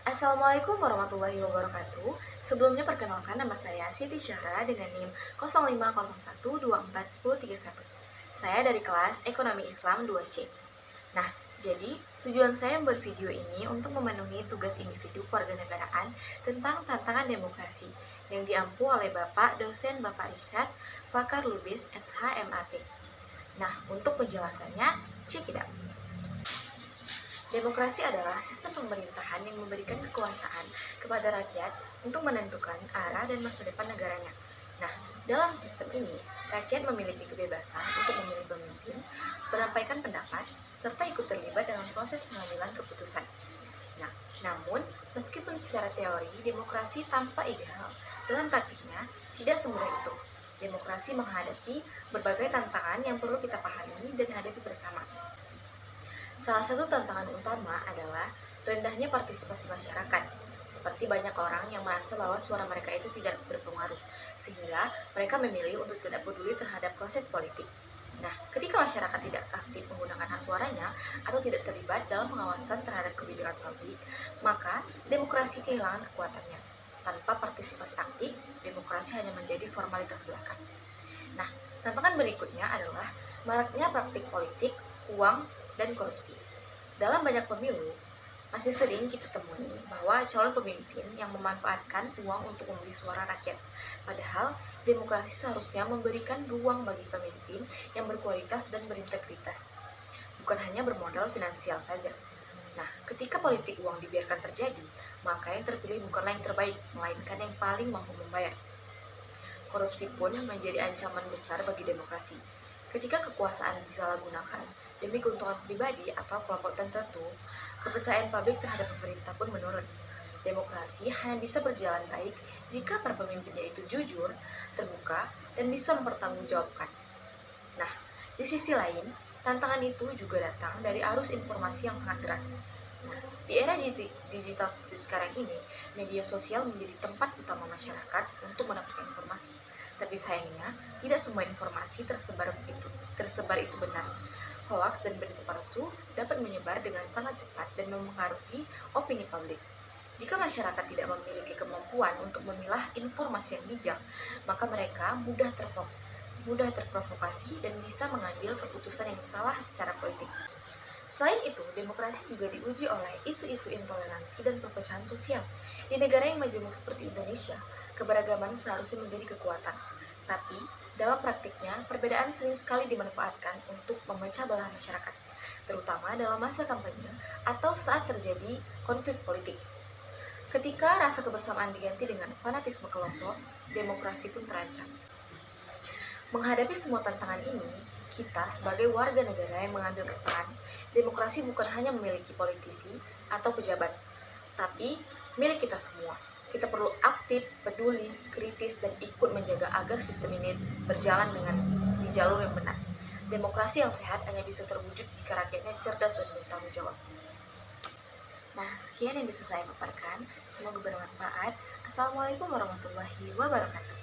Assalamualaikum warahmatullahi wabarakatuh. Sebelumnya perkenalkan, nama saya Siti Syahra dengan NIM 0501241031. Saya dari kelas Ekonomi Islam 2C. Nah, jadi tujuan saya membuat video ini untuk memenuhi tugas individu kewarganegaraan tentang tantangan demokrasi yang diampu oleh Bapak dosen Bapak Isyad Fakar Lubis SHMAT. Nah, untuk penjelasannya, check it out. Demokrasi adalah sistem pemerintahan yang memberikan kekuasaan kepada rakyat untuk menentukan arah dan masa depan negaranya. Nah, dalam sistem ini, rakyat memiliki kebebasan untuk memilih pemimpin, menyampaikan pendapat, serta ikut terlibat dalam proses pengambilan keputusan. Nah, namun, meskipun secara teori demokrasi tampak ideal, dalam praktiknya tidak semudah itu. Demokrasi menghadapi berbagai tantangan yang perlu kita pahami dan hadapi bersama. Salah satu tantangan utama adalah rendahnya partisipasi masyarakat, seperti banyak orang yang merasa bahwa suara mereka itu tidak berpengaruh, sehingga mereka memilih untuk tidak peduli terhadap proses politik. Nah, ketika masyarakat tidak aktif menggunakan hak suaranya atau tidak terlibat dalam pengawasan terhadap kebijakan publik, maka demokrasi kehilangan kekuatannya. Tanpa partisipasi aktif, demokrasi hanya menjadi formalitas belaka. Nah, tantangan berikutnya adalah maraknya praktik politik, uang, dan korupsi. Dalam banyak pemilu, masih sering kita temui bahwa calon pemimpin yang memanfaatkan uang untuk membeli suara rakyat. Padahal, demokrasi seharusnya memberikan ruang bagi pemimpin yang berkualitas dan berintegritas, bukan hanya bermodal finansial saja. Nah, ketika politik uang dibiarkan terjadi, maka yang terpilih bukanlah yang terbaik, melainkan yang paling mampu membayar. Korupsi pun menjadi ancaman besar bagi demokrasi. Ketika kekuasaan disalahgunakan demi keuntungan pribadi atau kelompok tertentu, kepercayaan publik terhadap pemerintah pun menurun. Demokrasi hanya bisa berjalan baik jika para pemimpinnya itu jujur, terbuka, dan bisa mempertanggungjawabkan. Nah, di sisi lain, tantangan itu juga datang dari arus informasi yang sangat deras. Nah, di era digital seperti sekarang ini, media sosial menjadi tempat utama masyarakat untuk mendapatkan informasi. Tapi sayangnya, tidak semua informasi tersebar itu benar. Hoaks dan berita palsu dapat menyebar dengan sangat cepat dan mempengaruhi opini publik. Jika masyarakat tidak memiliki kemampuan untuk memilah informasi yang bijak, maka mereka mudah terprovokasi dan bisa mengambil keputusan yang salah secara politik. Selain itu, demokrasi juga diuji oleh isu-isu intoleransi dan perpecahan sosial. Di negara yang majemuk seperti Indonesia, keberagaman seharusnya menjadi kekuatan. Tapi, dalam praktiknya, perbedaan sering sekali dimanfaatkan untuk memecah belah masyarakat, terutama dalam masa kampanye atau saat terjadi konflik politik. Ketika rasa kebersamaan diganti dengan fanatisme kelompok, demokrasi pun terancam. Menghadapi semua tantangan ini, kita sebagai warga negara yang mengambil peran, demokrasi bukan hanya memiliki politisi atau pejabat, tapi milik kita semua. Kita perlu aktif, peduli, kritis, dan ikut menjaga agar sistem ini berjalan di jalur yang benar. Demokrasi yang sehat hanya bisa terwujud jika rakyatnya cerdas dan bertanggung jawab. Nah, sekian yang bisa saya paparkan. Semoga bermanfaat. Assalamualaikum warahmatullahi wabarakatuh.